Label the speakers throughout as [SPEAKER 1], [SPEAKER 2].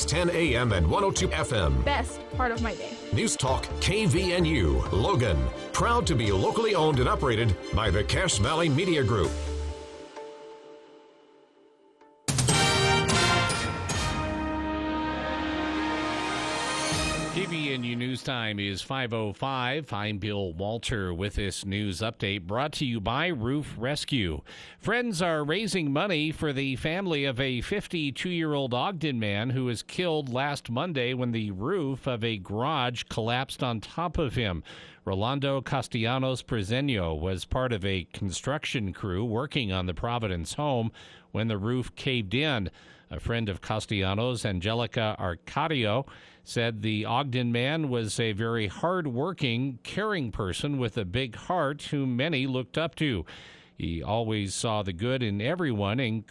[SPEAKER 1] 610 AM and 102 FM.
[SPEAKER 2] Best part of my day.
[SPEAKER 1] News Talk KVNU, Logan. Proud to be locally owned and operated by the Cache Valley Media Group.
[SPEAKER 3] KVNU News Time is 5:05. I'm Bill Walter with this news update brought to you by Roof Rescue. Friends are raising money for the family of a 52-year-old Ogden man who was killed last Monday when the roof of a garage collapsed on top of him. Rolando Castellanos Prezeño was part of a construction crew working on the Providence home when the roof caved in. A friend of Castellanos, Angelica Arcadio, said the Ogden man was a very hard-working, caring person with a big heart whom many looked up to. He always saw the good in everyone and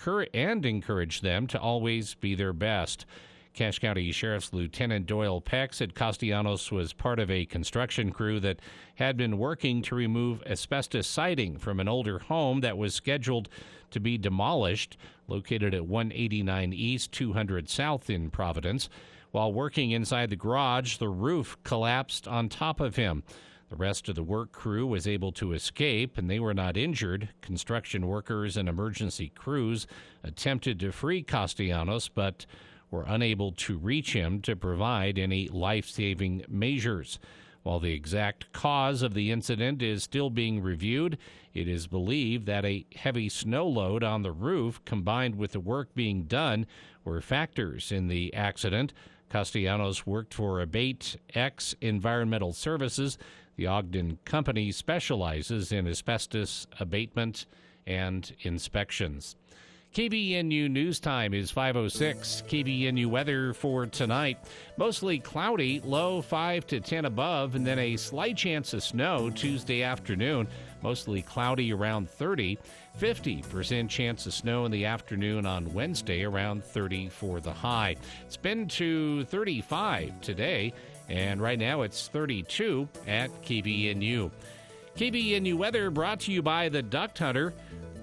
[SPEAKER 3] encouraged them to always be their best. Cache County Sheriff's Lieutenant Doyle Peck said Castellanos was part of a construction crew that had been working to remove asbestos siding from an older home that was scheduled to be demolished, located at 189 East, 200 South in Providence. While working inside the garage, the roof collapsed on top of him. The rest of the work crew was able to escape, and they were not injured. Construction workers and emergency crews attempted to free Castellanos, but were unable to reach him to provide any life-saving measures. While the exact cause of the incident is still being reviewed, it is believed that a heavy snow load on the roof combined with the work being done were factors in the accident. Castellanos worked for Abate X Environmental Services. The Ogden company specializes in asbestos abatement and inspections. KVNU News Time is 5:06. KVNU weather for tonight. Mostly cloudy, low 5 to 10 above, and then a slight chance of snow Tuesday afternoon. Mostly cloudy around 30. 50% chance of snow in the afternoon on Wednesday, around 30 for the high. It's been to 35 today, and right now it's 32 at KVNU. KVNU weather brought to you by the Duct Hunter.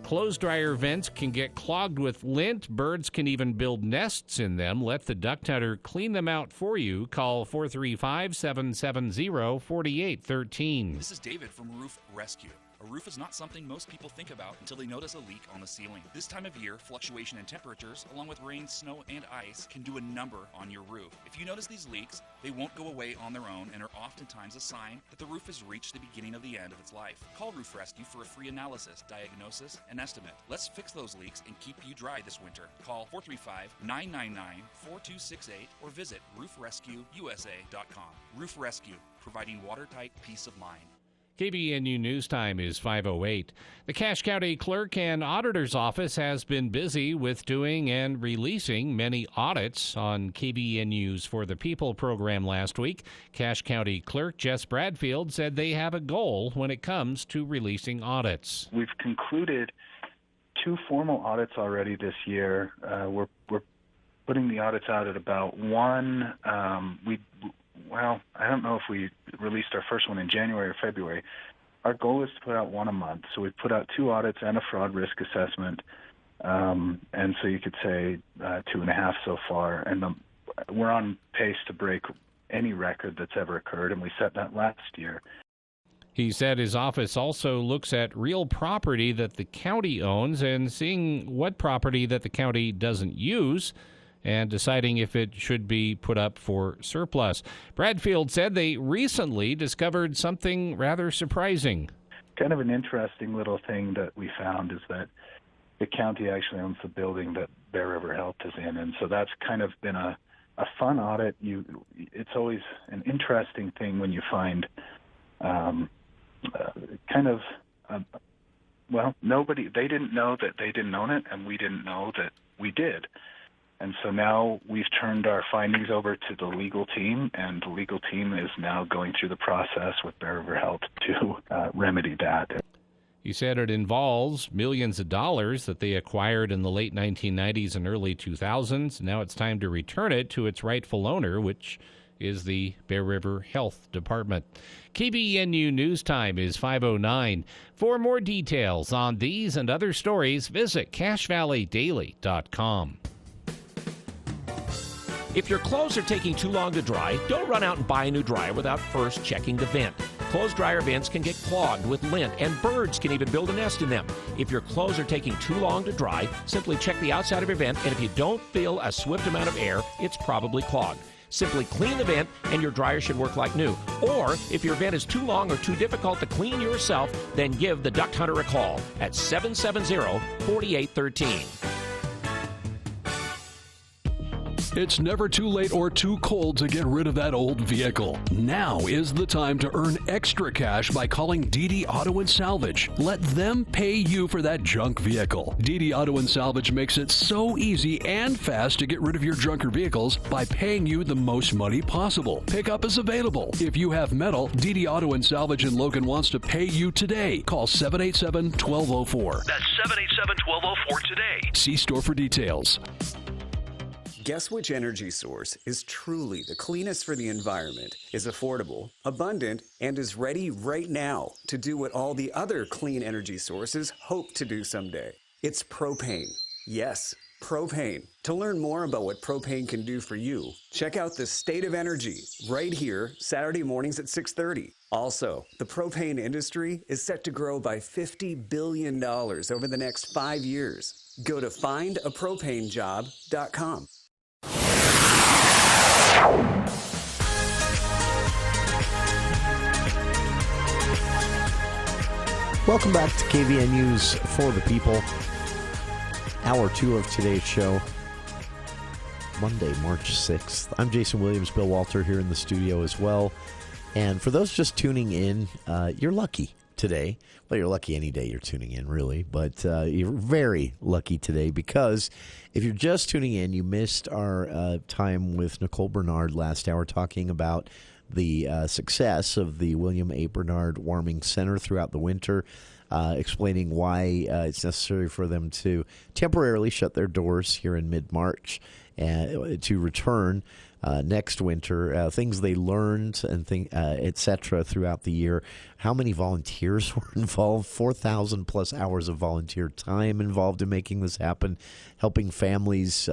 [SPEAKER 3] Clothes dryer vents can get clogged with lint. Birds can even build nests in them. Let the Duct Hunter clean them out for you. Call 435-770-4813.
[SPEAKER 4] This is David from Roof Rescue. A roof is not something most people think about until they notice a leak on the ceiling. This time of year, fluctuation in temperatures, along with rain, snow, and ice, can do a number on your roof. If you notice these leaks, they won't go away on their own and are oftentimes a sign that the roof has reached the beginning of the end of its life. Call Roof Rescue for a free analysis, diagnosis, and estimate. Let's fix those leaks and keep you dry this winter. Call 435-999-4268 or visit roofrescueusa.com. Roof Rescue, providing watertight peace of mind.
[SPEAKER 3] KVNU News Time is 5:08. The Cache County Clerk and Auditor's Office has been busy with doing and releasing many audits on KVNU's For the People program last week. Cache County Clerk Jess Bradfield said they have a goal when it comes to releasing audits.
[SPEAKER 5] We've concluded 2 formal audits already this year. We're putting the audits out at about 1. Well, I don't know if we released our first one in January or February. Our goal is to put out 1 a month. So we've put out 2 audits and a fraud risk assessment. And so you could say 2.5 so far. And we're on pace to break any record that's ever occurred, and we set that last year.
[SPEAKER 3] He said his office also looks at real property that the county owns and seeing what property that the county doesn't use and deciding if it should be put up for surplus. Bradfield said they recently discovered something rather surprising.
[SPEAKER 5] Kind of an interesting little thing that we found is that the county actually owns the building that Bear River Health is in, and so that's kind of been a fun audit. It's always an interesting thing when you find they didn't know that they didn't own it, and we didn't know that we did. And so now we've turned our findings over to the legal team, and the legal team is now going through the process with Bear River Health to remedy that.
[SPEAKER 3] He said it involves millions of dollars that they acquired in the late 1990s and early 2000s. Now it's time to return it to its rightful owner, which is the Bear River Health Department. KVNU News Time is 5:09. For more details on these and other stories, visit CacheValleyDaily.com.
[SPEAKER 2] If your clothes are taking too long to dry, don't run out and buy a new dryer without first checking the vent. Clothes dryer vents can get clogged with lint, and birds can even build a nest in them. If your clothes are taking too long to dry, simply check the outside of your vent, and if you don't feel a swift amount of air, it's probably clogged. Simply clean the vent, and your dryer should work like new. Or, if your vent is too long or too difficult to clean yourself, then give the Duct Hunter a call at 770-4813.
[SPEAKER 6] It's never too late or too cold to get rid of that old vehicle. Now is the time to earn extra cash by calling DD Auto and Salvage. Let them pay you for that junk vehicle. DD Auto and Salvage makes it so easy and fast to get rid of your junker vehicles by paying you the most money possible. Pickup is available. If you have metal, DD Auto and Salvage in Logan wants to pay you today. Call 787-1204. That's 787-1204 today. See store for details.
[SPEAKER 7] Guess which energy source is truly the cleanest for the environment, is affordable, abundant, and is ready right now to do what all the other clean energy sources hope to do someday? It's propane. Yes, propane. To learn more about what propane can do for you, check out The State of Energy right here, Saturday mornings at 6:30. Also, the propane industry is set to grow by $50 billion over the next 5 years. Go to findapropanejob.com.
[SPEAKER 8] Welcome back to KVN News for the People. Hour 2 of today's show, Monday, March 6th. I'm Jason Williams, Bill Walter here in the studio as well. And for those just tuning in, you're lucky today. Well, you're lucky any day you're tuning in, really. But you're very lucky today because if you're just tuning in, you missed our time with Nicole Burnard last hour talking about the success of the William A. Burnard Warming Center throughout the winter, explaining why it's necessary for them to temporarily shut their doors here in mid-March and to return next winter, things they learned and et cetera throughout the year. How many volunteers were involved? 4,000 plus hours of volunteer time involved in making this happen, helping families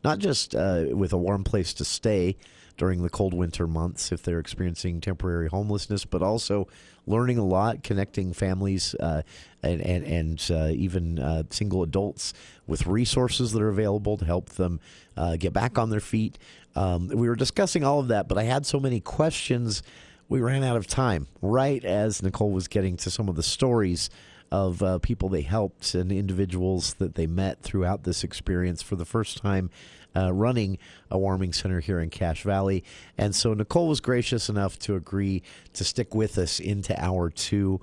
[SPEAKER 8] not just with a warm place to stay during the cold winter months if they're experiencing temporary homelessness, but also learning a lot, connecting families and even single adults with resources that are available to help them get back on their feet. We were discussing all of that, but I had so many questions, we ran out of time. Right as Nicole was getting to some of the stories of people they helped and individuals that they met throughout this experience for the first time running a warming center here in Cache Valley. And so Nicole was gracious enough to agree to stick with us into hour 2.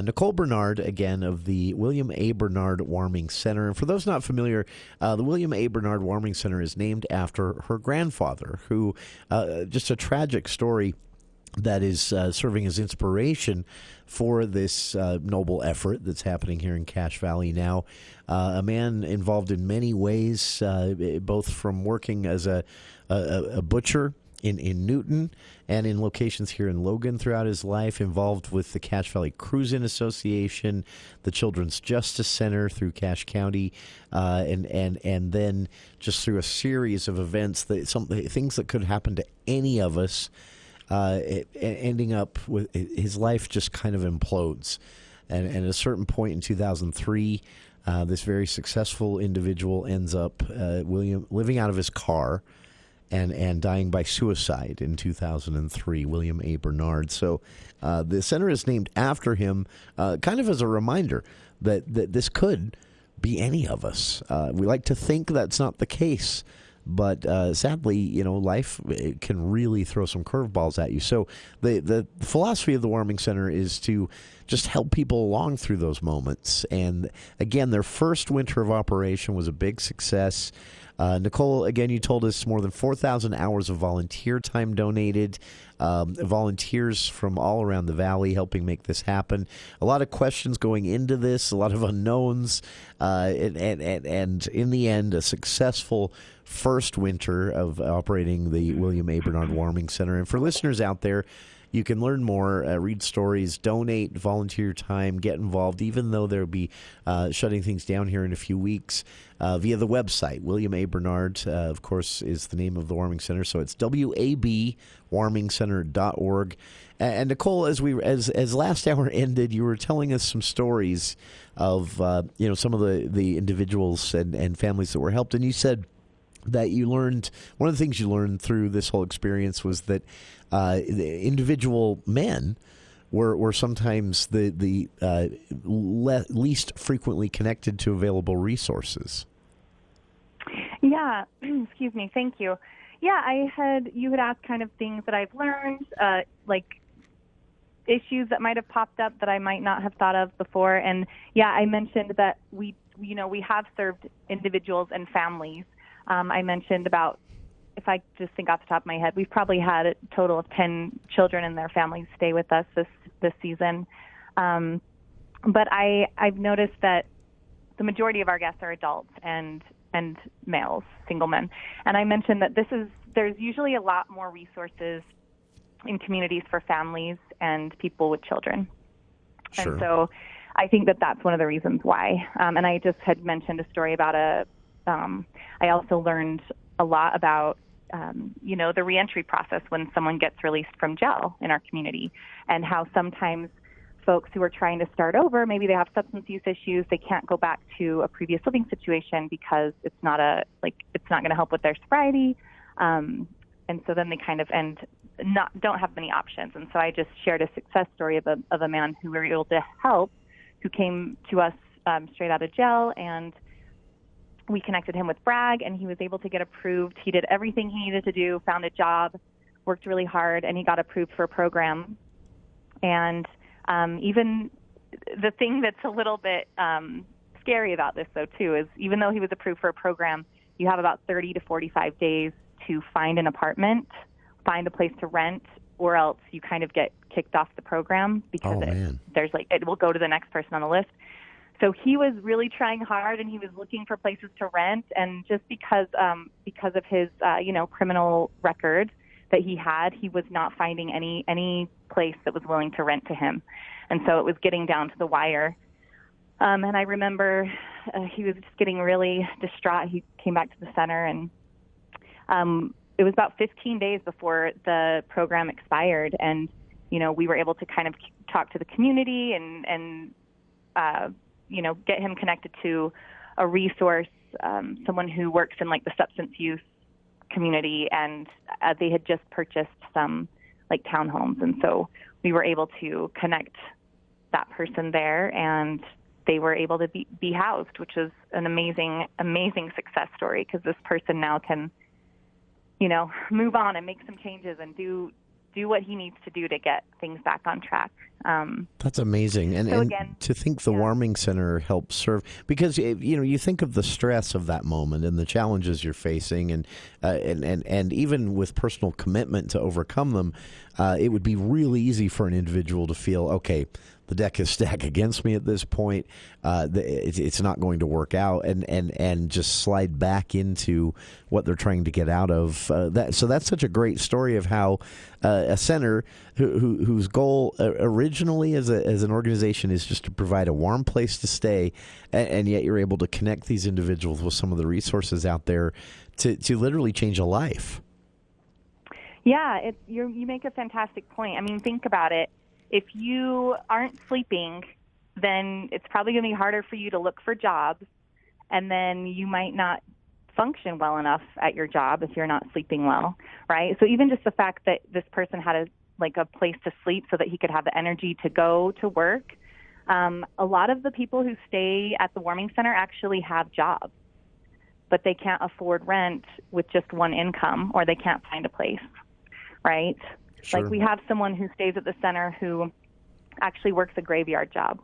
[SPEAKER 8] Nicole Burnard, again, of the William A. Burnard Warming Center. And for those not familiar, the William A. Burnard Warming Center is named after her grandfather, who, just a tragic story that is serving as inspiration for this noble effort that's happening here in Cache Valley now. A man involved in many ways, both from working as a butcher in Newton and in locations here in Logan throughout his life, involved with the Cache Valley Cruise-In Association, the Children's Justice Center through Cache County, and then just through a series of events, things that could happen to any of us, ending up with his life just kind of implodes. And at a certain point in 2003, this very successful individual ends up living out of his car and dying by suicide in 2003, William A. Burnard. So the center is named after him, kind of as a reminder that this could be any of us. We like to think that's not the case, but sadly, life can really throw some curveballs at you. So the philosophy of the Warming Center is to just help people along through those moments. And again, their first winter of operation was a big success. Nicole, again, you told us more than 4,000 hours of volunteer time donated, volunteers from all around the valley helping make this happen. A lot of questions going into this, a lot of unknowns, and in the end, a successful first winter of operating the William A. Burnard Warming Center. And for listeners out there, you can learn more, read stories, donate, volunteer time, get involved, even though they'll be shutting things down here in a few weeks via the website. William A. Burnard, of course, is the name of the warming center. So it's wabwarmingcenter.org. And Nicole, as last hour ended, you were telling us some stories of some of the individuals and families that were helped, and you said that you learned, one of the things you learned through this whole experience was that the individual men were sometimes the least frequently connected to available resources.
[SPEAKER 9] Yeah, excuse me, thank you. Yeah, you had asked kind of things that I've learned, like issues that might have popped up that I might not have thought of before. And yeah, I mentioned that we have served individuals and families. I mentioned about, if I just think off the top of my head, we've probably had a total of 10 children and their families stay with us this season. But I've noticed that the majority of our guests are adults and males, single men. And I mentioned that there's usually a lot more resources in communities for families and people with children. Sure. And so I think that that's one of the reasons why. And I just had mentioned a story about I also learned a lot about, the reentry process when someone gets released from jail in our community, and how sometimes folks who are trying to start over, maybe they have substance use issues, they can't go back to a previous living situation because it's not going to help with their sobriety. And so then they kind of don't have many options. And so I just shared a success story of a man who we were able to help, who came to us straight out of jail, and we connected him with Bragg, and he was able to get approved. He did everything he needed to do, found a job, worked really hard, and he got approved for a program. And even the thing that's a little bit scary about this, though, too, is even though he was approved for a program, you have about 30 to 45 days to find an apartment, find a place to rent, or else you kind of get kicked off the program because it will go to the next person on the list. So he was really trying hard, and he was looking for places to rent. And just because of his criminal record that he had, he was not finding any place that was willing to rent to him. And so it was getting down to the wire. And I remember he was just getting really distraught. He came back to the center, and it was about 15 days before the program expired. And we were able to kind of talk to the community and get him connected to a resource, someone who works in like the substance use community, and they had just purchased some like townhomes. And so we were able to connect that person there, and they were able to be housed, which is an amazing, amazing success story, because this person now can, move on and make some changes and do what he needs to do to get things back on track.
[SPEAKER 8] That's amazing. And,
[SPEAKER 9] so
[SPEAKER 8] and
[SPEAKER 9] again,
[SPEAKER 8] to think the warming center helps serve, because you think of the stress of that moment and the challenges you're facing, and even with personal commitment to overcome them, it would be really easy for an individual to feel, okay, the deck is stacked against me at this point. It's not going to work out, and just slide back into what they're trying to get out of. So that's such a great story of how a center whose goal originally as an organization is just to provide a warm place to stay, and yet you're able to connect these individuals with some of the resources out there to literally change a life.
[SPEAKER 9] Yeah, you make a fantastic point. I mean, think about it. If you aren't sleeping, then it's probably going to be harder for you to look for jobs, and then you might not function well enough at your job if you're not sleeping well, right? So even just the fact that this person had a place to sleep so that he could have the energy to go to work. A lot of the people who stay at the warming center actually have jobs, but they can't afford rent with just one income, or they can't find a place, right? Sure. Like we have someone who stays at the center who actually works a graveyard job.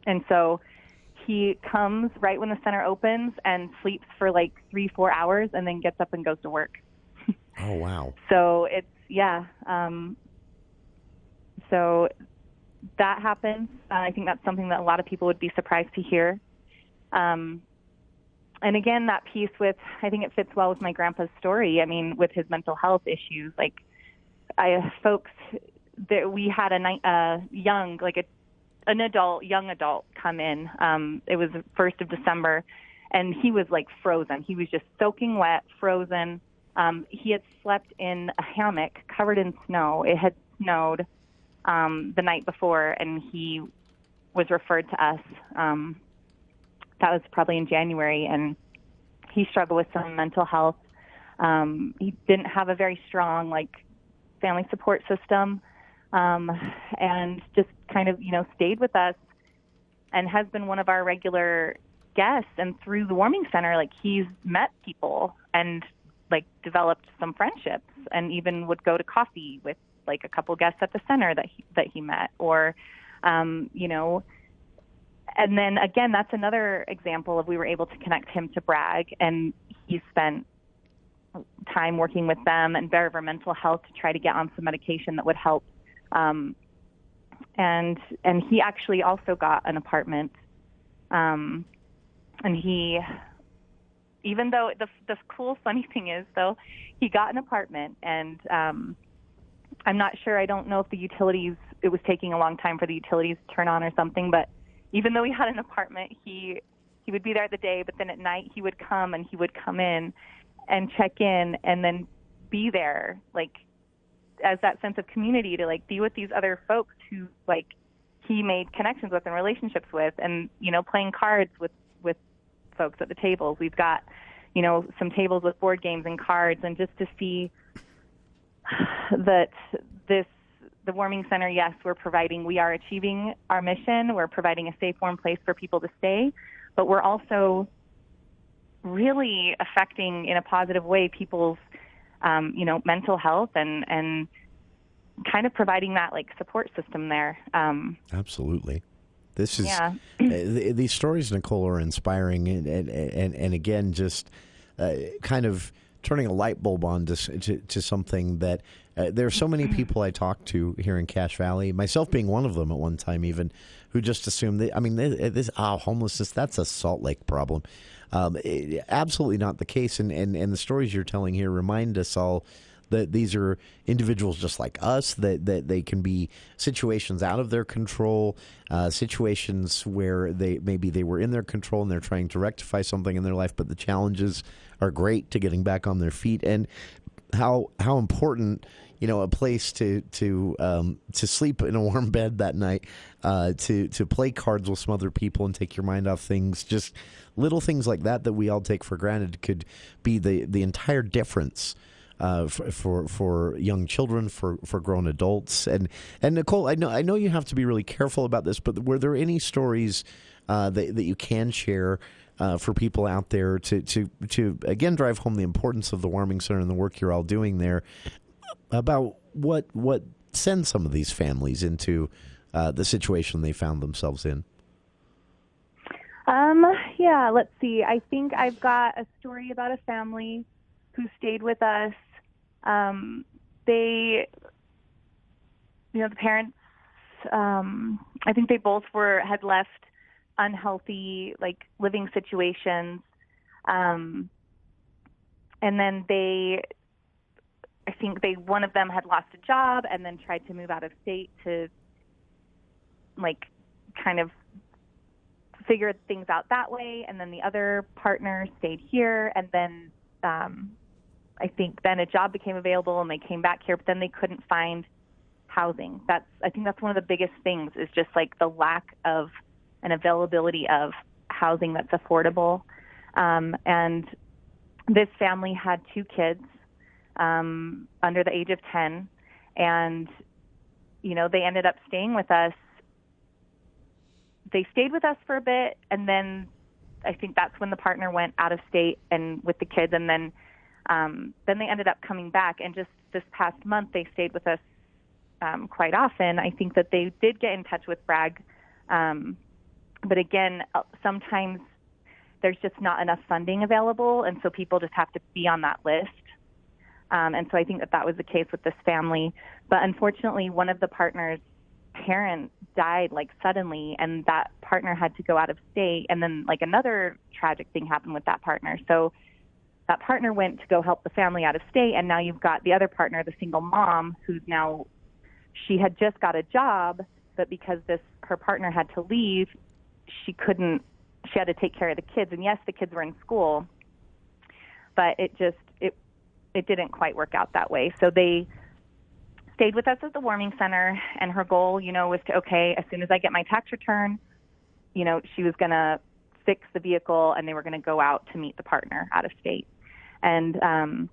[SPEAKER 9] And so he comes right when the center opens and sleeps for like 3-4 hours and then gets up and goes to work.
[SPEAKER 8] Oh, wow.
[SPEAKER 9] So it's, so that happens. I think that's something that a lot of people would be surprised to hear. again, that piece with, I think it fits well with my grandpa's story. I mean, with his mental health issues, like folks that we had a young, like young adult come in. It was the 1st of December, and he was like frozen. He was just soaking wet, frozen. He had slept in a hammock covered in snow. It had snowed the night before, and he was referred to us. That was probably in January, and he struggled with some mental health. He didn't have a very strong, family support system, and just kind of, stayed with us and has been one of our regular guests. And through the warming center, he's met people and, developed some friendships, and even would go to coffee with, a couple guests at the center that he met, or, and then again, that's another example of we were able to connect him to Bragg, and he spent time working with them and Bear Mental Health to try to get on some medication that would help. And he actually also got an apartment. And he, even though the cool, funny thing is, though, he got an apartment, and I'm not sure. I don't know if it was taking a long time for the utilities to turn on or something, but even though he had an apartment, he would be there the day, but then at night he would come in and check in, and then be there, as that sense of community to be with these other folks who he made connections with and relationships with, and playing cards with folks at the tables. We've got some tables with board games and cards, and just to see that the warming center, yes, we are achieving our mission. We're providing a safe, warm place for people to stay, but we're also really affecting in a positive way people's, mental health, and kind of providing that support system there.
[SPEAKER 8] Absolutely. This is these stories, Nicole, are inspiring, and again, just kind of turning a light bulb on to something that there are so many people I talk to here in Cache Valley, myself being one of them at one time even, who just assume that, homelessness, that's a Salt Lake problem. Absolutely not the case. And the stories you're telling here remind us all that these are individuals just like us, that they can be situations out of their control, situations where they were in their control and they're trying to rectify something in their life, but the challenges are great to getting back on their feet. And how important, a place to sleep in a warm bed that night, to play cards with some other people and take your mind off things, just little things like that we all take for granted could be the entire difference for young children, for grown adults. And Nicole, I know you have to be really careful about this, but were there any stories that you can share for people out there to again drive home the importance of the warming center and the work you're all doing there, about what sends some of these families into the situation they found themselves in?
[SPEAKER 9] Yeah, let's see. I think I've got a story about a family who stayed with us. The parents, I think they both had left unhealthy, living situations. And then one of them had lost a job and then tried to move out of state to kind of figure things out that way. And then the other partner stayed here, and then, I think then a job became available and they came back here, but then they couldn't find housing. I think that's one of the biggest things, is just the lack of an availability of housing that's affordable. And this family had 2 kids under the age of 10, and they ended up staying with us. They stayed with us for a bit, and then I think that's when the partner went out of state and with the kids, and then they ended up coming back. And just this past month, they stayed with us quite often. I think that they did get in touch with Bragg, but again, sometimes there's just not enough funding available, and so people just have to be on that list. And so I think that was the case with this family. But unfortunately, one of the partners parent died like suddenly, and that partner had to go out of state. And then like another tragic thing happened with that partner. So that partner went to go help the family out of state, and now you've got the other partner, the single mom, who's now, she had just got a job, but because her partner had to leave, she had to take care of the kids. And yes, the kids were in school, but it didn't quite work out that way. So they stayed with us at the warming center, and her goal, was to, okay, as soon as I get my tax return, she was going to fix the vehicle, and they were going to go out to meet the partner out of state. And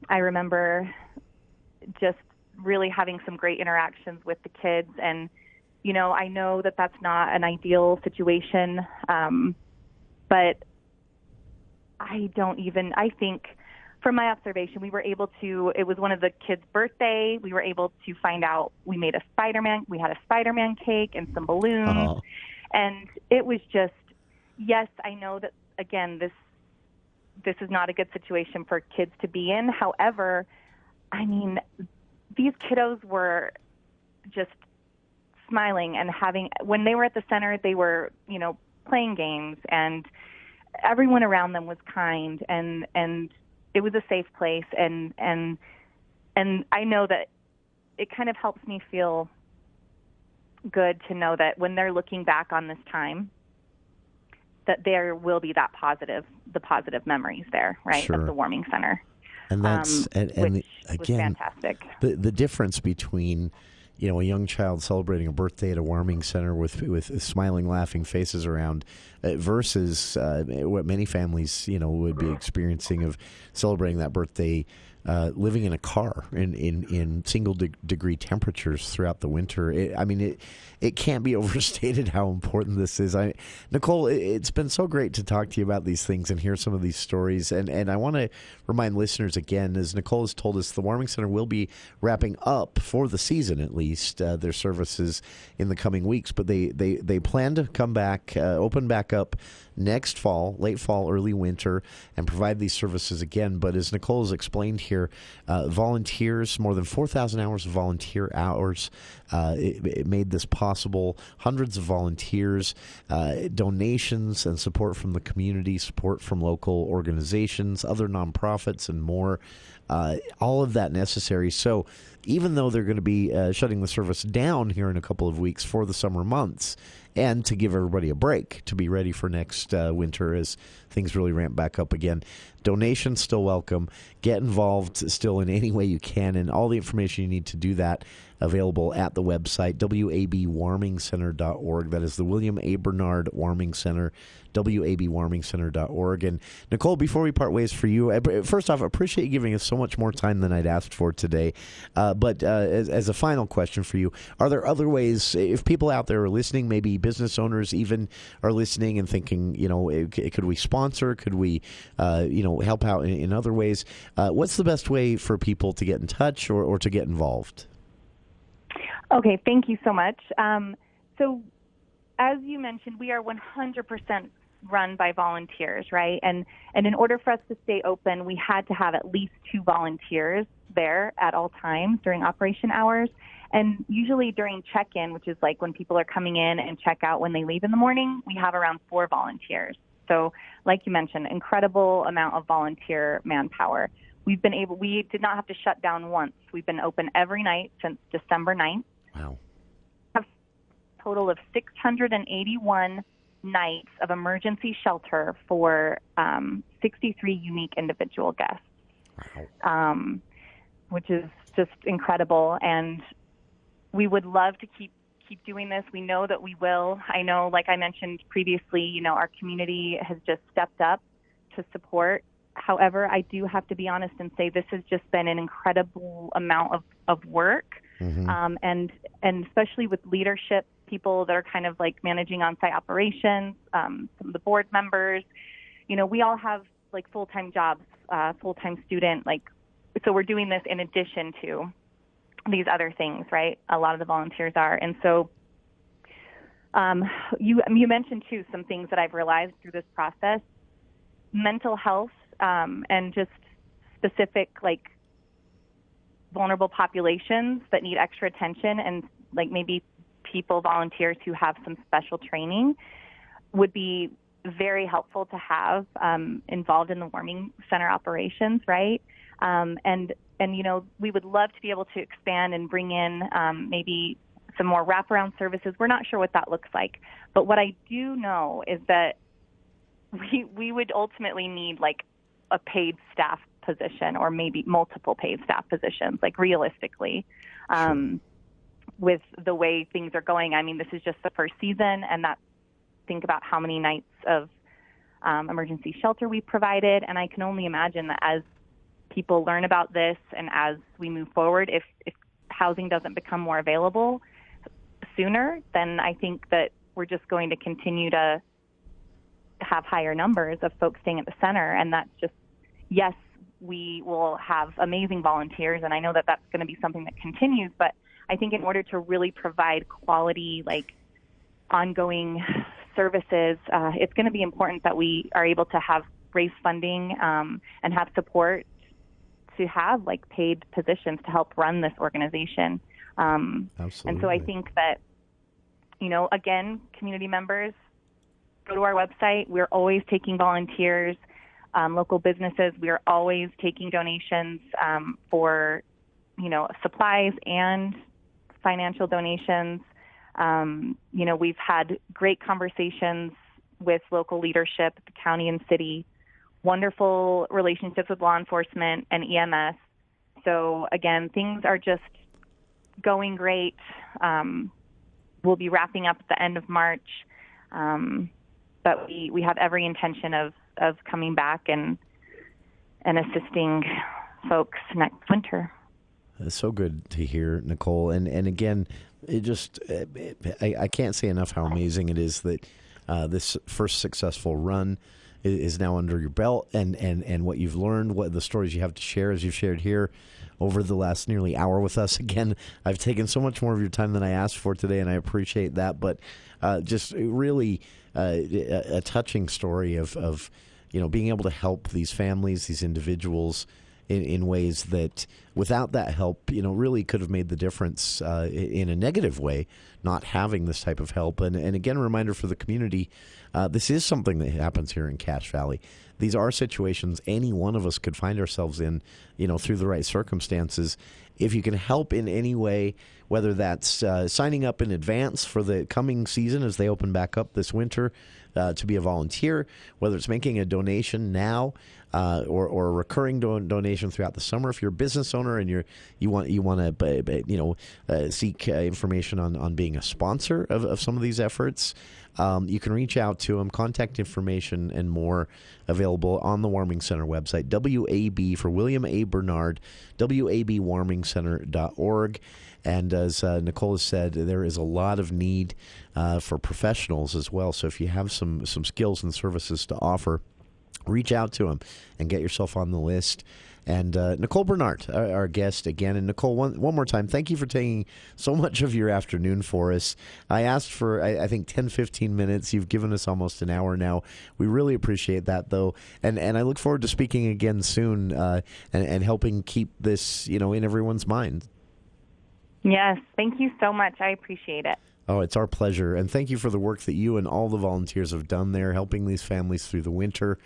[SPEAKER 9] I remember just really having some great interactions with the kids. And, I know that that's not an ideal situation, but I think from my observation, we were able to, it was one of the kids' birthday. We were able to find out, we had a Spider-Man cake and some balloons. Uh-huh. And it was just, yes, I know that, again, this is not a good situation for kids to be in. However, I mean, these kiddos were just smiling and when they were at the center, they were, playing games, and everyone around them was kind, and it was a safe place. And I know that it kind of helps me feel good to know that when they're looking back on this time, that there will be the positive memories there, right,
[SPEAKER 8] sure,
[SPEAKER 9] at the warming center.
[SPEAKER 8] And that's
[SPEAKER 9] which
[SPEAKER 8] again,
[SPEAKER 9] was fantastic.
[SPEAKER 8] The difference between a young child celebrating a birthday at a warming center with smiling, laughing faces around versus what many families would be experiencing of celebrating that birthday living in a car in single degree temperatures throughout the winter. It can't be overstated how important this is. Nicole, it's been so great to talk to you about these things and hear some of these stories. And I want to remind listeners again, as Nicole has told us, the Warming Center will be wrapping up for the season, at least, their services in the coming weeks. But they plan to come back, open back up next fall, late fall, early winter, and provide these services again. But as Nicole has explained here, volunteers, more than 4,000 hours of volunteer hours, it made this possible. Hundreds of volunteers, donations and support from the community, support from local organizations, other nonprofits, and more. All of that necessary. So even though they're going to be shutting the service down here in a couple of weeks for the summer months, and to give everybody a break to be ready for next winter as things really ramp back up again, donations still welcome. Get involved still in any way you can, and all the information you need to do that available at the website, wabwarmingcenter.org. That is the William A. Burnard Warming Center, wabwarmingcenter.org. And Nicole, before we part ways for you, first off, I appreciate you giving us so much more time than I'd asked for today. But as a final question for you, are there other ways, if people out there are listening, maybe business owners even are listening and thinking, could we sponsor? Could we, help out in other ways? What's the best way for people to get in touch or to get involved?
[SPEAKER 9] Okay, thank you so much. So as you mentioned, we are 100% run by volunteers, right? And in order for us to stay open, we had to have at least 2 volunteers there at all times during operation hours. And usually during check-in, which is like when people are coming in and check out when they leave in the morning, we have around 4 volunteers. So like you mentioned, incredible amount of volunteer manpower. We did not have to shut down once. We've been open every night since December 9th.
[SPEAKER 8] Wow.
[SPEAKER 9] We have a total of 681 nights of emergency shelter for 63 unique individual guests, which is just incredible. And we would love to keep doing this. We know that we will. I know, like I mentioned previously, our community has just stepped up to support. However, I do have to be honest and say this has just been an incredible amount of work. Mm-hmm. And especially with leadership, people that are kind of like managing on-site operations, some of the board members, we all have like full-time jobs, full-time student, so we're doing this in addition to these other things, right? A lot of the volunteers are. And so you mentioned too, some things that I've realized through this process, mental health, and just specific vulnerable populations that need extra attention and maybe people, volunteers who have some special training would be very helpful to have involved in the warming center operations, right? And we would love to be able to expand and bring in maybe some more wraparound services. We're not sure what that looks like. But what I do know is that we would ultimately need like a paid staff position or maybe multiple paid staff positions, like realistically, with the way things are going. I mean, this is just the first season, and think about how many nights of emergency shelter we provided. And I can only imagine that as people learn about this and as we move forward, if housing doesn't become more available sooner, then I think that we're just going to continue to have higher numbers of folks staying at the center. And that's just, yes, we will have amazing volunteers, and I know that that's going to be something that continues, but I think in order to really provide quality, like ongoing services, it's going to be important that we are able to raise funding and have support to have like paid positions to help run this organization.
[SPEAKER 8] Absolutely.
[SPEAKER 9] And so I think that, again, community members, go to our website. We're always taking volunteers. Local businesses, we are always taking donations for, supplies and financial donations. We've had great conversations with local leadership, the county and city, wonderful relationships with law enforcement and EMS. So again, things are just going great. We'll be wrapping up at the end of March, but we have every intention of coming back and assisting folks next winter.
[SPEAKER 8] It's so good to hear, Nicole. And again, I can't say enough how amazing it is that this first successful run is now under your belt, and what you've learned, what the stories you have to share, as you've shared here over the last nearly hour with us. Again, I've taken so much more of your time than I asked for today, and I appreciate that. But just really a touching story of being able to help these families, these individuals in ways that without that help, really could have made the difference in a negative way, not having this type of help. And again, a reminder for the community, this is something that happens here in Cache Valley. These are situations any one of us could find ourselves in, through the right circumstances. If you can help in any way, whether that's signing up in advance for the coming season as they open back up this winter to be a volunteer, whether it's making a donation now or a recurring donation throughout the summer. If you're a business owner and you want to seek information on being a sponsor of some of these efforts, you can reach out to them. Contact information and more available on the Warming Center website, WAB for William A. Burnard, WABwarmingcenter.org. And as Nicole has said, there is a lot of need for professionals as well. So if you have some skills and services to offer, reach out to them and get yourself on the list. And Nicole Burnard, our guest again. And Nicole, one more time, thank you for taking so much of your afternoon for us. I asked for, I think, 10, 15 minutes. You've given us almost an hour now. We really appreciate that, though. And I look forward to speaking again soon and helping keep this, in everyone's mind.
[SPEAKER 9] Yes, thank you so much. I appreciate it.
[SPEAKER 8] Oh, it's our pleasure. And thank you for the work that you and all the volunteers have done there, helping these families through the winter.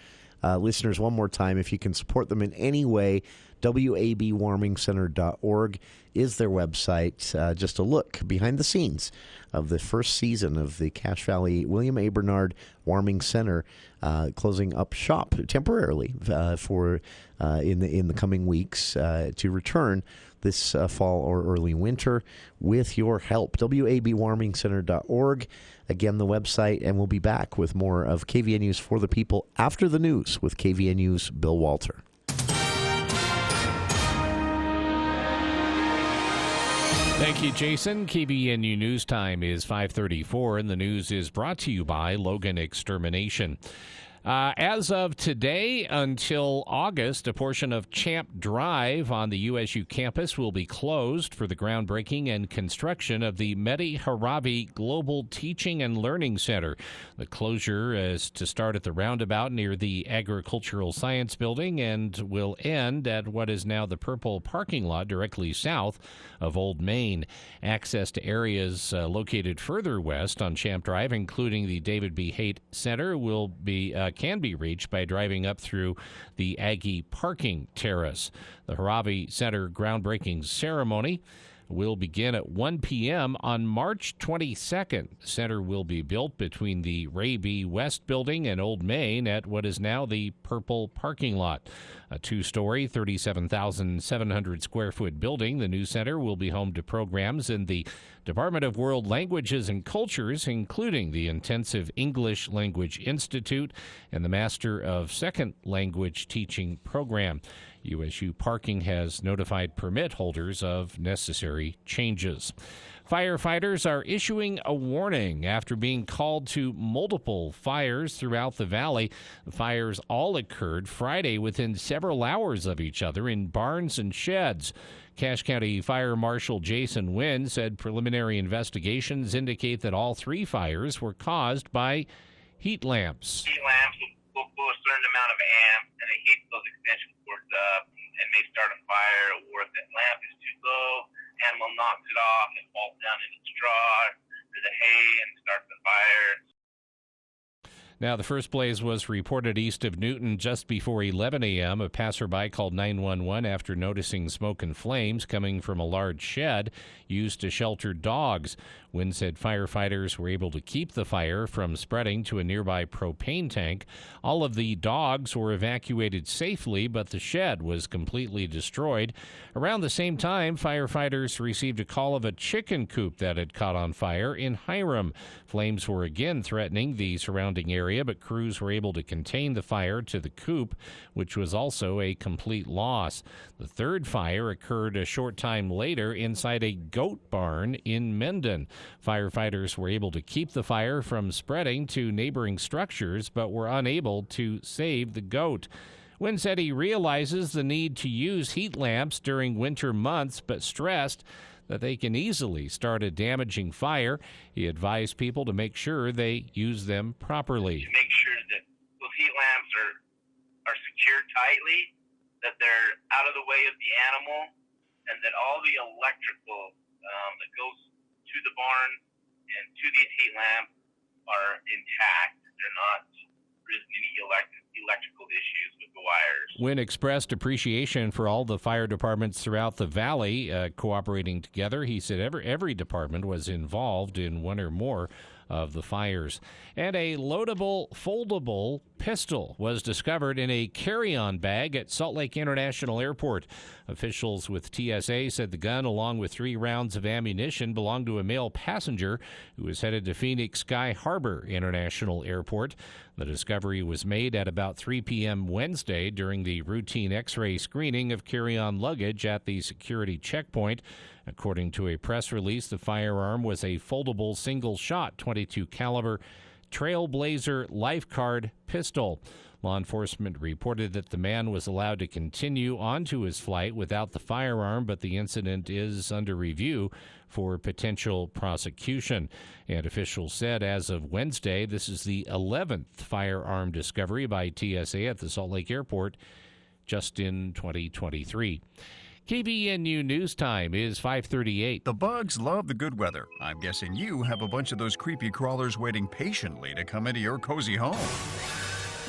[SPEAKER 8] Listeners, one more time, if you can support them in any way, WABwarmingcenter.org is their website. Just a look behind the scenes of the first season of the Cache Valley William A. Burnard Warming Center, closing up shop temporarily for in the coming weeks to return this fall or early winter with your help. WABwarmingcenter.org. Again, the website, and we'll be back with more of KVN News for the People after the news with KVN News' Bill Walter.
[SPEAKER 3] Thank you, Jason. KVNU News Time is 5:34, and the news is brought to you by Logan Extermination. As of today until August, a portion of Champ Drive on the USU campus will be closed for the groundbreaking and construction of the Mehdi Haravi Global Teaching and Learning Center. The closure is to start at the roundabout near the Agricultural Science Building and will end at what is now the Purple parking lot directly south of Old Main. Access to areas located further west on Champ Drive, including the David B. Haight Center, can be reached by driving up through the Aggie Parking Terrace. The Haravi Center groundbreaking ceremony will begin at 1 p.m. on March 22nd. The center will be built between the Ray B. West Building and Old Main at what is now the Purple parking lot. A two-story, 37,700 square foot building, the new center will be home to programs in the Department of World Languages and Cultures, including the Intensive English Language Institute and the Master of Second Language Teaching program. USU Parking has notified permit holders of necessary changes. Firefighters are issuing a warning after being called to multiple fires throughout the valley. The fires all occurred Friday within several hours of each other in barns and sheds. Cache County Fire Marshal Jason Wynn said preliminary investigations indicate that all three fires were caused by heat lamps.
[SPEAKER 10] Heat lamps will pull a certain amount of amps, and it heats those extension cords up and may start a fire, or if that lamp is too low, animal knocks it off and falls down into straw or the hay and starts the fire.
[SPEAKER 3] Now, the first blaze was reported east of Newton just before 11 a.m. A passerby called 911 after noticing smoke and flames coming from a large shed used to shelter dogs. Wynn said firefighters were able to keep the fire from spreading to a nearby propane tank. All of the dogs were evacuated safely, but the shed was completely destroyed. Around the same time, firefighters received a call of a chicken coop that had caught on fire in Hiram. Flames were again threatening the surrounding area, but crews were able to contain the fire to the coop, which was also a complete loss. The third fire occurred a short time later inside a goat barn in Mendon. Firefighters were able to keep the fire from spreading to neighboring structures, but were unable to save the goat. Wynn said he realizes the need to use heat lamps during winter months, but stressed that they can easily start a damaging fire. He advised people to make sure they use them properly.
[SPEAKER 10] To make sure that those heat lamps are secured tightly, that they're out of the way of the animal, and that all the electrical that goes to the barn and to the heat lamp are intact. They're not any electrical issues with the wires.
[SPEAKER 3] Wynn expressed appreciation for all the fire departments throughout the valley cooperating together. He said every department was involved in one or more of the fires. And a loadable, foldable pistol was discovered in a carry-on bag at Salt Lake International Airport. Officials with TSA said the gun, along with 3 rounds of ammunition, belonged to a male passenger who was headed to Phoenix Sky Harbor International Airport. The discovery was made at about 3 p.m. Wednesday during the routine X-ray screening of carry-on luggage at the security checkpoint. According to a press release, the firearm was a foldable single-shot .22 caliber Trailblazer Lifeguard pistol. Law enforcement reported that the man was allowed to continue onto his flight without the firearm, but the incident is under review for potential prosecution. And officials said as of Wednesday, this is the 11th firearm discovery by TSA at the Salt Lake Airport just in 2023. KBNU News Time is 5:38.
[SPEAKER 11] The bugs love the good weather. I'm guessing you have a bunch of those creepy crawlers waiting patiently to come into your cozy home.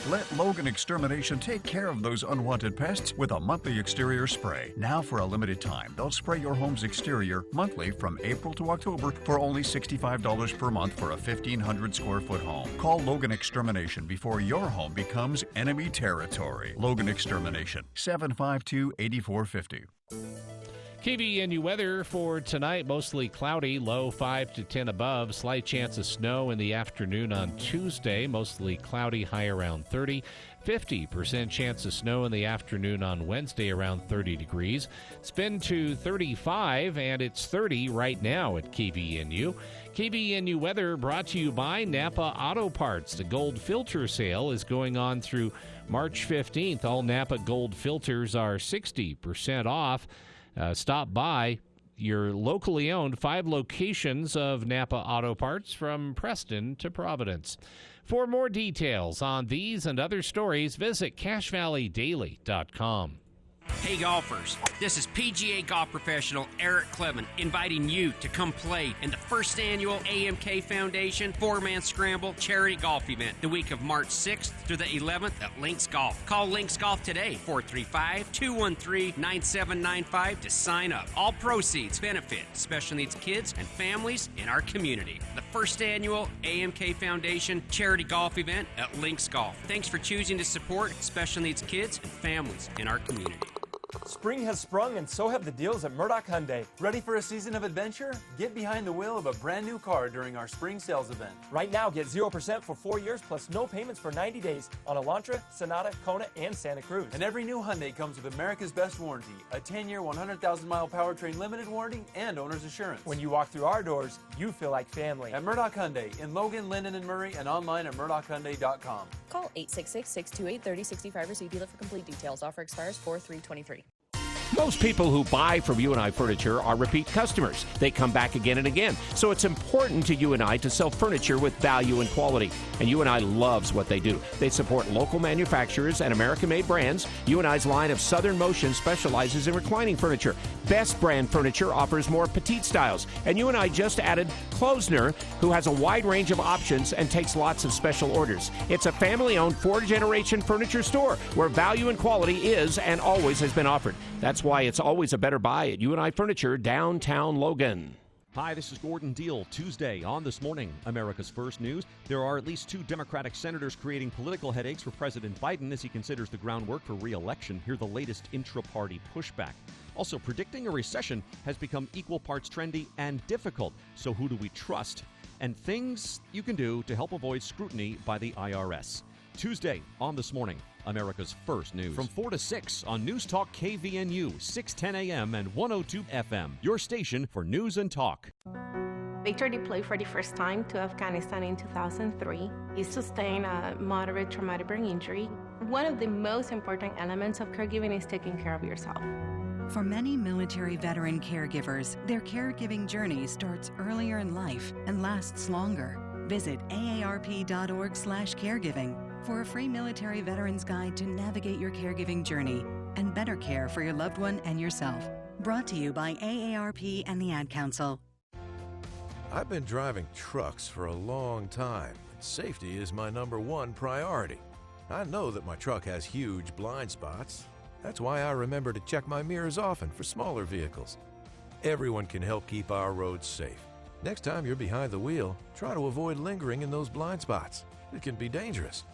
[SPEAKER 11] Let Logan Extermination take care of those unwanted pests with a monthly exterior spray. Now for a limited time, they'll spray your home's exterior monthly from April to October for only $65 per month for a 1,500 square foot home. Call Logan Extermination before your home becomes enemy territory. Logan Extermination, 752-8450.
[SPEAKER 3] KBNU weather for tonight, mostly cloudy, low 5 to 10 above. Slight chance of snow in the afternoon on Tuesday, mostly cloudy, high around 30. 50% chance of snow in the afternoon on Wednesday, around 30 degrees. It's been to 35, and it's 30 right now at KVNU. KVNU weather brought to you by Napa Auto Parts. The Gold Filter Sale is going on through March 15th. All Napa Gold filters are 60% off. Stop by your locally owned 5 locations of Napa Auto Parts from Preston to Providence. For more details on these and other stories, visit CashValleyDaily.com.
[SPEAKER 12] Hey golfers, this is PGA golf professional Eric Clement inviting you to come play in the first annual AMK Foundation 4-Man Scramble charity golf event the week of March 6th through the 11th at Links Golf. Call Links Golf today, 435-213-9795 to sign up. All proceeds benefit special needs kids and families in our community. The first annual AMK Foundation charity golf event at Links Golf. Thanks for choosing to support special needs kids and families in our community.
[SPEAKER 13] Spring has sprung, and so have the deals at Murdoch Hyundai. Ready for a season of adventure? Get behind the wheel of a brand new car during our spring sales event. Right now, get 0% for 4 years plus no payments for 90 days on Elantra, Sonata, Kona, and Santa Cruz. And every new Hyundai comes with America's Best Warranty, a 10-year, 100,000-mile powertrain limited warranty, and owner's assurance. When you walk through our doors, you feel like family. At Murdoch Hyundai in Logan, Linden, and Murray, and online at MurdochHyundai.com.
[SPEAKER 14] Call 866-628-3065 or see dealer for complete details. Offer expires 4/3/23.
[SPEAKER 2] Most people who buy from UNI Furniture are repeat customers. They come back again and again. So it's important to UNI to sell furniture with value and quality. And UNI loves what they do. They support local manufacturers and American-made brands. UNI's line of Southern Motion specializes in reclining furniture. Best Brand Furniture offers more petite styles. And UNI just added Klosner, who has a wide range of options and takes lots of special orders. It's a family-owned 4th-generation furniture store where value and quality is and always has been offered. That's why it's always a better buy at UNI Furniture, downtown Logan.
[SPEAKER 15] Hi, this is Gordon Deal. Tuesday on This Morning, America's First News. There are at least 2 Democratic senators creating political headaches for President Biden as he considers the groundwork for re-election. Hear the latest intra-party pushback. Also, predicting a recession has become equal parts trendy and difficult. So who do we trust? And things you can do to help avoid scrutiny by the IRS. Tuesday on This Morning, America's First News. From 4 to 6 on News Talk KVNU, 610 AM and 102 FM. Your station for news and talk.
[SPEAKER 16] Victor deployed for the first time to Afghanistan in 2003. He sustained a moderate traumatic brain injury. One of the most important elements of caregiving is taking care of yourself.
[SPEAKER 17] For many military veteran caregivers, their caregiving journey starts earlier in life and lasts longer. Visit aarp.org/caregiving for a free military veterans guide to navigate your caregiving journey and better care for your loved one and yourself. Brought to you by AARP and the Ad Council.
[SPEAKER 18] I've been driving trucks for a long time. Safety is my #1 priority. I know that my truck has huge blind spots. That's why I remember to check my mirrors often for smaller vehicles. Everyone can help keep our roads safe. Next time you're behind the wheel, try to avoid lingering in those blind spots. It can be dangerous.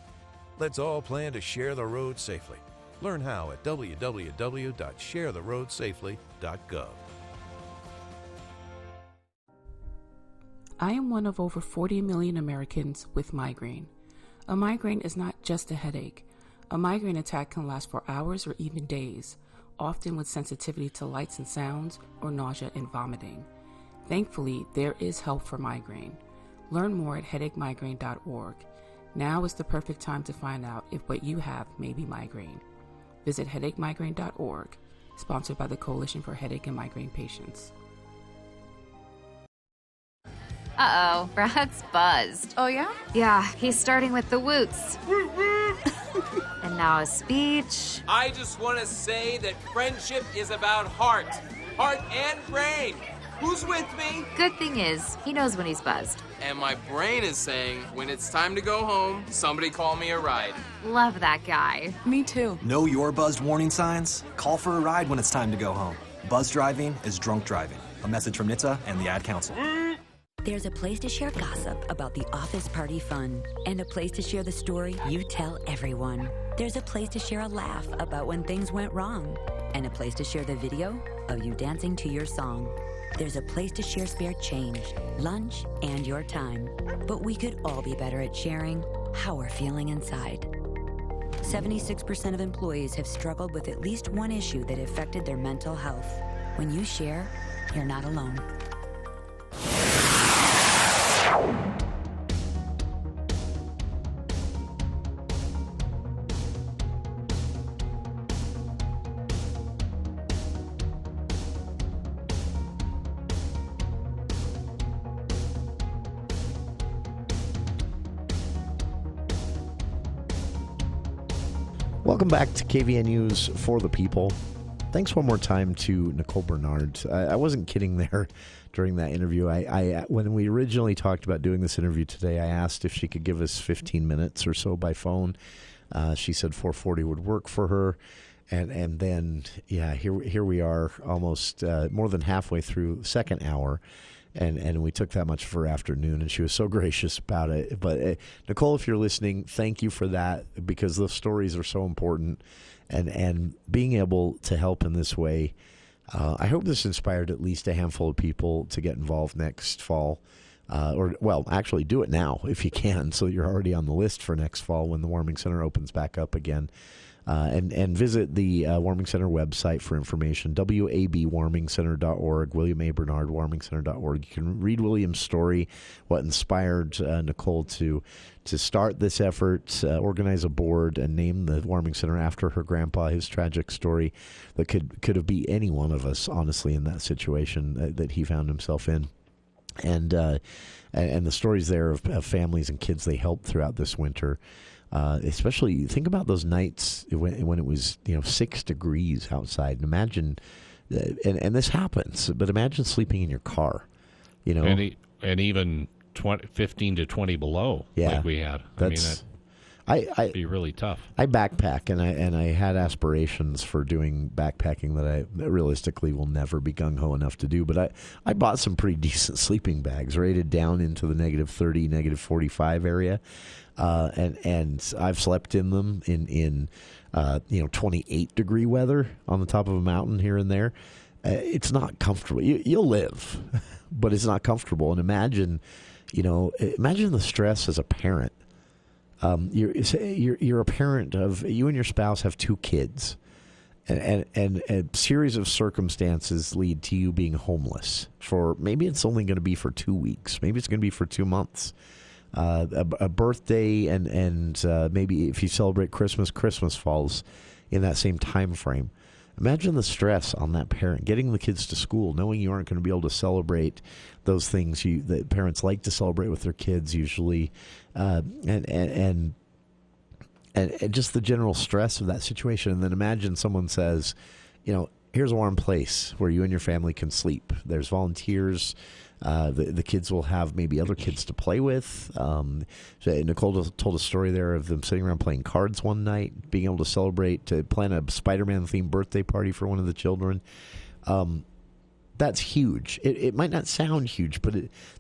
[SPEAKER 18] Let's all plan to share the road safely. Learn how at www.sharetheroadsafely.gov.
[SPEAKER 19] I am one of over 40 million Americans with migraine. A migraine is not just a headache. A migraine attack can last for hours or even days, often with sensitivity to lights and sounds or nausea and vomiting. Thankfully, there is help for migraine. Learn more at headachemigraine.org. Now is the perfect time to find out if what you have may be migraine. Visit headachemigraine.org, sponsored by the Coalition for Headache and Migraine Patients.
[SPEAKER 20] Uh-oh, Brad's buzzed.
[SPEAKER 21] Oh, yeah?
[SPEAKER 20] Yeah, he's starting with the woots. And now a speech.
[SPEAKER 22] I just want to say that friendship is about heart and brain. Who's with me?
[SPEAKER 20] Good thing is, he knows when he's buzzed.
[SPEAKER 22] And my brain is saying, when it's time to go home, somebody call me a ride.
[SPEAKER 20] Love that guy.
[SPEAKER 21] Me too.
[SPEAKER 23] Know your buzzed warning signs? Call for a ride when it's time to go home. Buzz driving is drunk driving. A message from NHTSA and the Ad Council.
[SPEAKER 24] There's a place to share gossip about the office party fun, and a place to share the story you tell everyone. There's a place to share a laugh about when things went wrong, and a place to share the video of you dancing to your song. There's a place to share spare change, lunch, and your time. But we could all be better at sharing how we're feeling inside. 76% of employees have struggled with at least one issue that affected their mental health. When you share, you're not alone.
[SPEAKER 8] Welcome back to KVN News for the People. Thanks one more time to Nicole Burnard. I wasn't kidding there during that interview. I when we originally talked about doing this interview today, I asked if she could give us 15 minutes or so by phone. She said 4:40 would work for her. And then, yeah, here we are, almost more than halfway through the second hour. And we took that much of her afternoon, and she was so gracious about it. But Nicole, if you're listening, thank you for that, because those stories are so important. And being able to help in this way, I hope this inspired at least a handful of people to get involved next fall. Actually do it now if you can, so you're already on the list for next fall when the Warming Center opens back up again. And visit the Warming Center website for information, wabwarmingcenter.org, William A. Burnard, warmingcenter.org. You can read William's story, what inspired Nicole to start this effort, organize a board, and name the Warming Center after her grandpa, his tragic story that could have been any one of us, honestly, in that situation that he found himself in. And the stories there of families and kids they helped throughout this winter. Especially think about those nights when it was 6 degrees outside. And imagine, and this happens, but imagine sleeping in your car,
[SPEAKER 3] and even 15 to 20 below, like we had. It'd be really tough.
[SPEAKER 8] I backpack, and I had aspirations for doing backpacking that I realistically will never be gung-ho enough to do. But I bought some pretty decent sleeping bags, rated down into the -30, -45 area. And I've slept in them in 28-degree weather on the top of a mountain here and there. It's not comfortable. You'll live, but it's not comfortable. And imagine the stress as a parent. You're a parent of, you and your spouse have 2 kids, and a series of circumstances lead to you being homeless for, maybe it's only going to be for 2 weeks, maybe it's going to be for 2 months. A birthday and maybe if you celebrate Christmas falls in that same time frame. Imagine the stress on that parent, getting the kids to school, knowing you aren't going to be able to celebrate those things that parents like to celebrate with their kids usually, and just the general stress of that situation. And then imagine someone says, here's a warm place where you and your family can sleep. There's volunteers. The kids will have maybe other kids to play with. Nicole told a story there of them sitting around playing cards one night, being able to celebrate, to plan a Spider-Man themed birthday party for one of the children. That's huge. It might not sound huge, but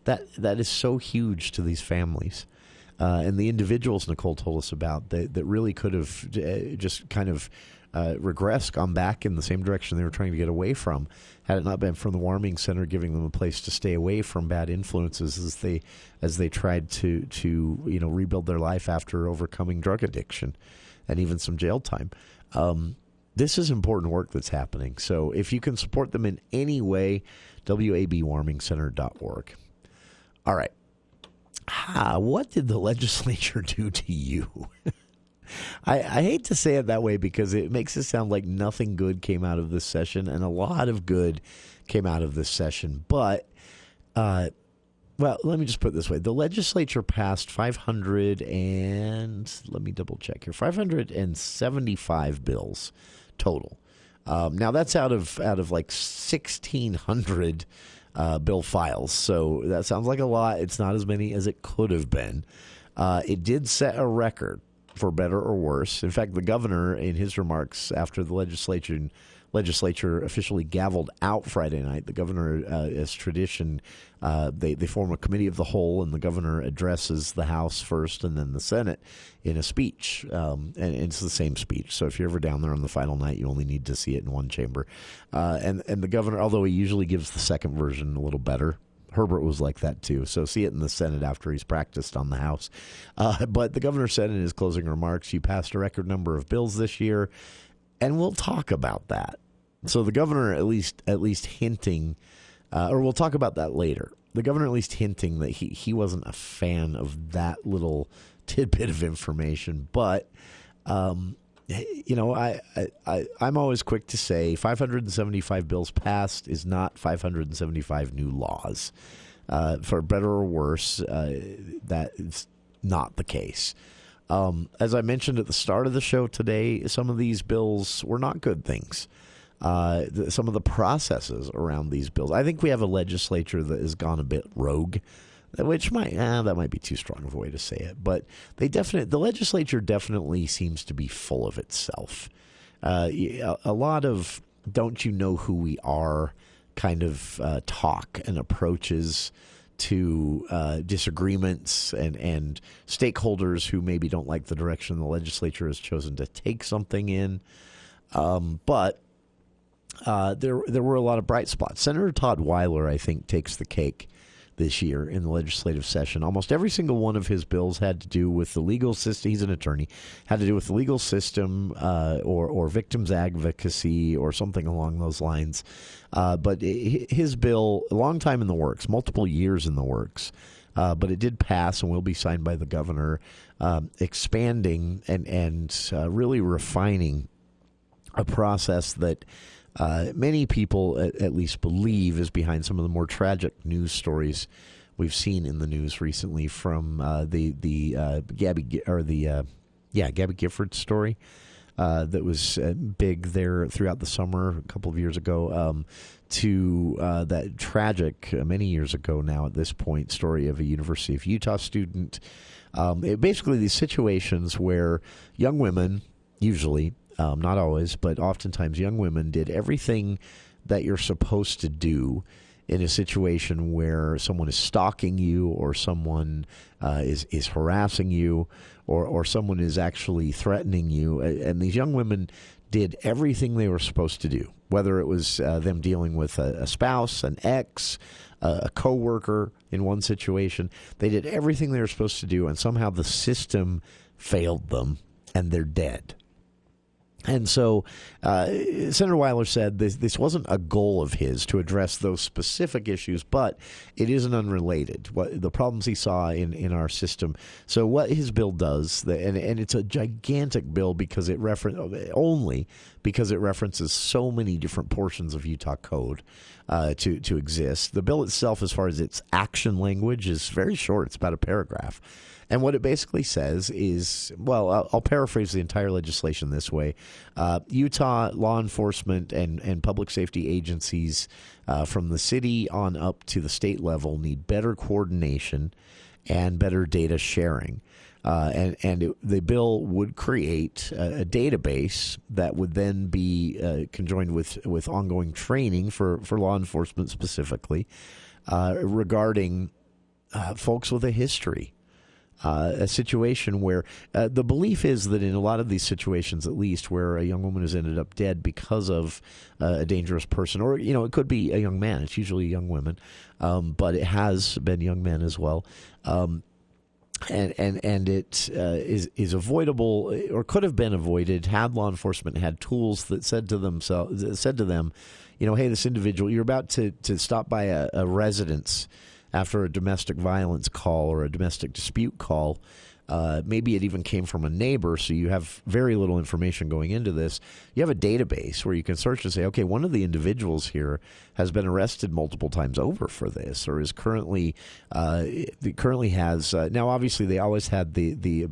[SPEAKER 8] that is so huge to these families. And the individuals Nicole told us about that really could have just kind of regressed, gone back in the same direction they were trying to get away from, had it not been from the Warming Center giving them a place to stay away from bad influences as they tried to rebuild their life after overcoming drug addiction and even some jail time. This is important work that's happening. So if you can support them in any way, wabwarmingcenter.org. All right. What did the legislature do to you? I hate to say it that way because it makes it sound like nothing good came out of this session, and a lot of good came out of this session. But, let me just put it this way. The legislature passed 575 bills total. Now, that's out of like 1,600 bill files, so that sounds like a lot. It's not as many as it could have been. It did set a record, for better or worse. In fact, the governor, in his remarks after the legislature officially gavelled out Friday night, the governor, as tradition, they form a committee of the whole, and the governor addresses the House first and then the Senate in a speech. And it's the same speech. So if you're ever down there on the final night, you only need to see it in one chamber. And the governor, although he usually gives the second version a little better, Herbert was like that too. So see it in the Senate after he's practiced on the House. But the governor said in his closing remarks, you passed a record number of bills this year, and we'll talk about that. So the governor at least hinting, or we'll talk about that later. The governor at least hinting that he wasn't a fan of that little tidbit of information. But, I'm always quick to say 575 bills passed is not 575 new laws. For better or worse, that is not the case. As I mentioned at the start of the show today, some of these bills were not good things. Some of the processes around these bills. I think we have a legislature that has gone a bit rogue, which that might be too strong of a way to say it. But the legislature definitely seems to be full of itself. A lot of don't you know who we are kind of talk and approaches to disagreements and stakeholders who maybe don't like the direction the legislature has chosen to take something in. But there were a lot of bright spots. Senator Todd Weiler, I think, takes the cake this year in the legislative session. Almost every single one of his bills had to do with the legal system. He's an attorney. Had to do with the legal system or victims advocacy or something along those lines. But his bill, a long time in the works, multiple years in the works, but it did pass and will be signed by the governor, expanding and really refining a process that many people at least believe is behind some of the more tragic news stories we've seen in the news recently, from the Gabby Gifford story that was big there throughout the summer a couple of years ago, to that tragic many years ago now at this point story of a University of Utah student. Basically, these situations where young women, usually, not always, but oftentimes young women did everything that you're supposed to do in a situation where someone is stalking you or someone is harassing you or someone is actually threatening you. And these young women did everything they were supposed to do, whether it was them dealing with a spouse, an ex, a coworker in one situation. They did everything they were supposed to do, and somehow the system failed them, and they're dead. And so Senator Weiler said this wasn't a goal of his to address those specific issues, but it isn't unrelated, the problems he saw in our system. So what his bill does, and it's a gigantic bill because it references so many different portions of Utah code to exist. The bill itself, as far as its action language, is very short. It's about a paragraph. And what it basically says is, well, I'll paraphrase the entire legislation this way. Utah law enforcement and public safety agencies from the city on up to the state level need better coordination and better data sharing. The bill would create a database that would then be conjoined with ongoing training for law enforcement specifically regarding folks with a history. A situation where the belief is that in a lot of these situations, at least, where a young woman has ended up dead because of a dangerous person, or, it could be a young man. It's usually young women, but it has been young men as well. And it is avoidable, or could have been avoided, had law enforcement had tools that said to them, hey, this individual, you're about to stop by a residence after a domestic violence call or a domestic dispute call. Maybe it even came from a neighbor, so you have very little information going into this. You have a database where you can search and say, okay, one of the individuals here has been arrested multiple times over for this, or is currently has. Now, obviously, they always had the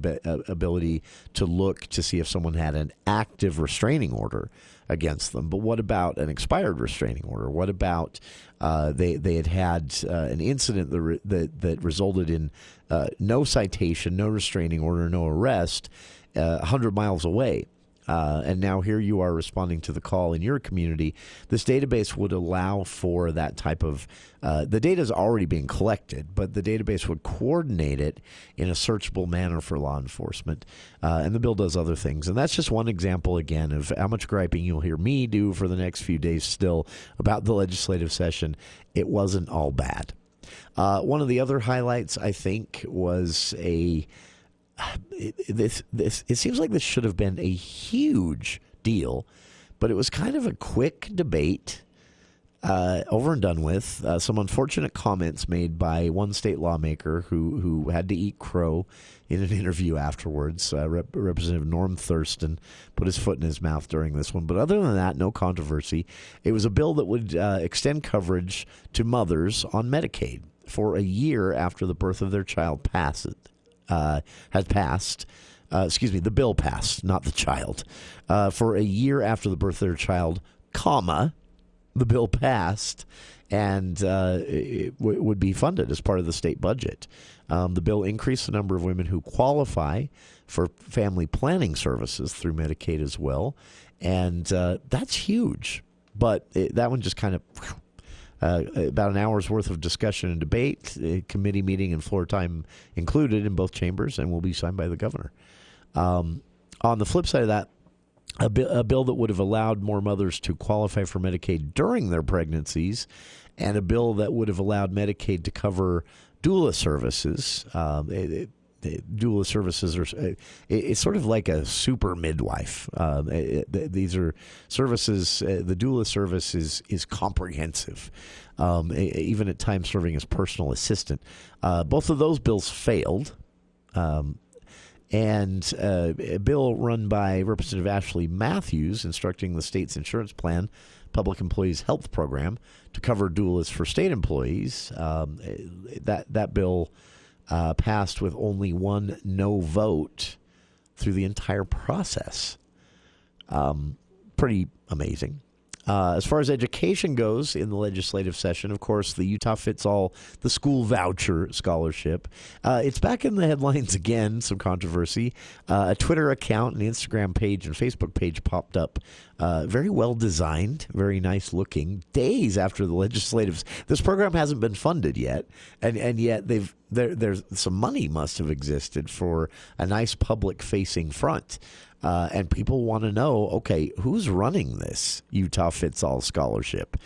[SPEAKER 8] ability to look to see if someone had an active restraining order against them. But what about an expired restraining order? What about they had an incident that resulted in no citation, no restraining order, no arrest 100 miles away? And now here you are responding to the call in your community. This database would allow for that type of the data is already being collected, but the database would coordinate it in a searchable manner for law enforcement. And the bill does other things. And that's just one example, again, of how much griping you'll hear me do for the next few days still about the legislative session. It wasn't all bad. One of the other highlights, I think, was it seems like this should have been a huge deal, but it was kind of a quick debate, over and done with. Some unfortunate comments made by one state lawmaker who had to eat crow in an interview afterwards. Representative Norm Thurston put his foot in his mouth during this one. But other than that, no controversy. It was a bill that would extend coverage to mothers on Medicaid for a year after the birth of their child had passed. The bill passed, not the child. For a year after the birth of their child, the bill passed, and it would be funded as part of the state budget. The bill increased the number of women who qualify for family planning services through Medicaid as well, and that's huge. But that one just kind of about an hour's worth of discussion and debate, committee meeting and floor time included in both chambers, and will be signed by the governor. On the flip side of that, a bill that would have allowed more mothers to qualify for Medicaid during their pregnancies, and a bill that would have allowed Medicaid to cover doula services. Doula services are it's sort of like a super midwife. These are services. The doula service is comprehensive, even at times serving as personal assistant. Both of those bills failed. And a bill run by Representative Ashley Matthews instructing the state's insurance plan, Public Employees Health Program, to cover doulas for state employees. That bill passed with only one no vote through the entire process. Pretty amazing. As far as education goes in the legislative session, of course, the Utah Fits All, the school voucher scholarship. It's back in the headlines again, some controversy. A Twitter account, an Instagram page, and Facebook page popped up. Very well designed, very nice looking, days after the legislatives. This program hasn't been funded yet, and yet there's some money must have existed for a nice public-facing front. And people want to know, okay, who's running this Utah Fits All scholarship?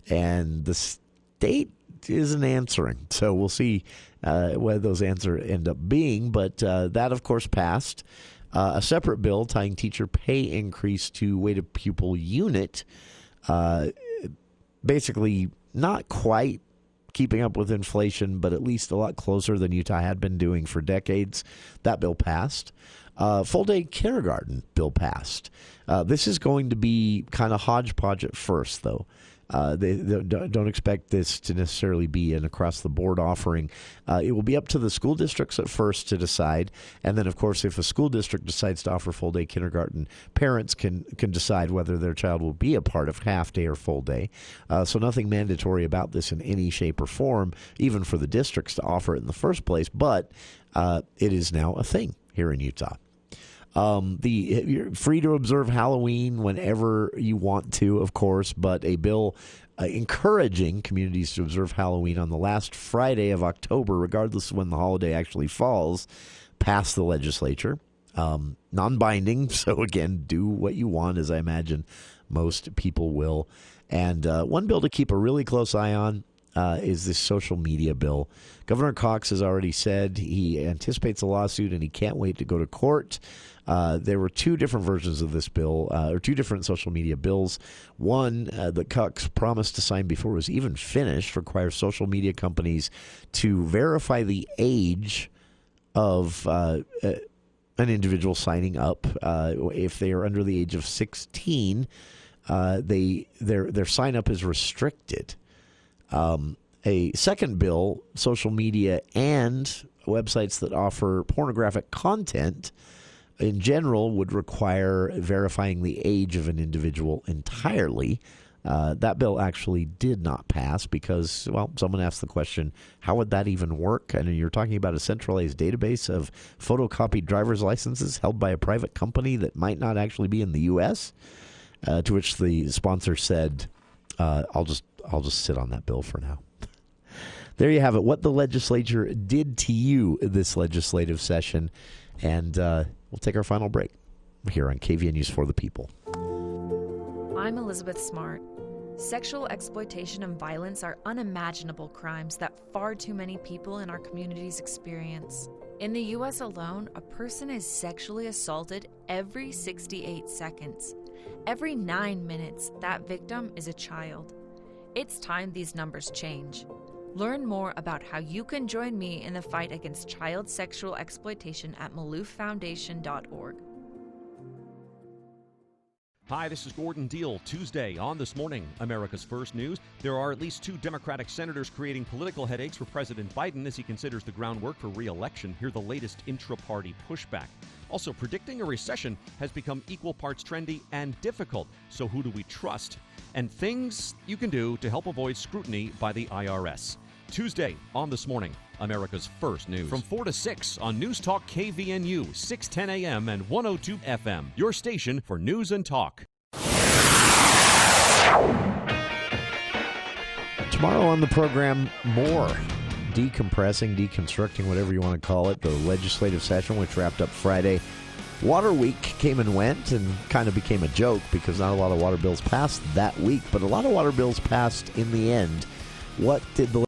[SPEAKER 8] And the state isn't answering. So we'll see what those answers end up being. But that, of course, passed. A separate bill tying teacher pay increase to weighted pupil unit. Basically, not quite keeping up with inflation, but at least a lot closer than Utah had been doing for decades. That bill passed. Full-day kindergarten bill passed. This is going to be kind of hodgepodge at first, though. They don't expect this to necessarily be an across-the-board offering. It will be up to the school districts at first to decide. And then, of course, if a school district decides to offer full-day kindergarten, parents can decide whether their child will be a part of half-day or full-day. So nothing mandatory about this in any shape or form, even for the districts to offer it in the first place. But it is now a thing here in Utah. You're free to observe Halloween whenever you want to, of course, but a bill encouraging communities to observe Halloween on the last Friday of October, regardless of when the holiday actually falls, passed the legislature. Non-binding, so again, do what you want, as I imagine most people will. And one bill to keep a really close eye on is this social media bill. Governor Cox has already said he anticipates a lawsuit and he can't wait to go to court. There were two different versions of this bill, or two different social media bills. One that Cox promised to sign before it was even finished requires social media companies to verify the age of an individual signing up. If they are under the age of 16, their sign up is restricted. A second bill, social media and websites that offer pornographic content in general would require verifying the age of an individual entirely. That bill actually did not pass because, well, someone asked the question, how would that even work? And you're talking about a centralized database of photocopied driver's licenses held by a private company that might not actually be in the U.S., to which the sponsor said, I'll just sit on that bill for now. There you have it, what the legislature did to you this legislative session. And we'll take our final break here on KVN News for the People.
[SPEAKER 1] I'm Elizabeth Smart. Sexual exploitation and violence are unimaginable crimes that far too many people in our communities experience. In the U.S. alone, a person is sexually assaulted every 68 seconds. Every 9 minutes, that victim is a child. It's time these numbers change. Learn more about how you can join me in the fight against child sexual exploitation at malouffoundation.org.
[SPEAKER 15] Hi, this is Gordon Deal. Tuesday on This Morning, America's First News. There are at least 2 Democratic senators creating political headaches for President Biden as he considers the groundwork for re-election. Hear the latest intra-party pushback. Also, predicting a recession has become equal parts trendy and difficult. So who do we trust? And things you can do to help avoid scrutiny by the IRS. Tuesday on This Morning, America's First News. From 4 to 6 on News Talk KVNU, 610 AM and 102 FM. Your station for news and talk.
[SPEAKER 8] Tomorrow on the program, more decompressing, deconstructing, whatever you want to call it, the legislative session, which wrapped up Friday. Water Week came and went and kind of became a joke because not a lot of water bills passed that week, but a lot of water bills passed in the end. What did the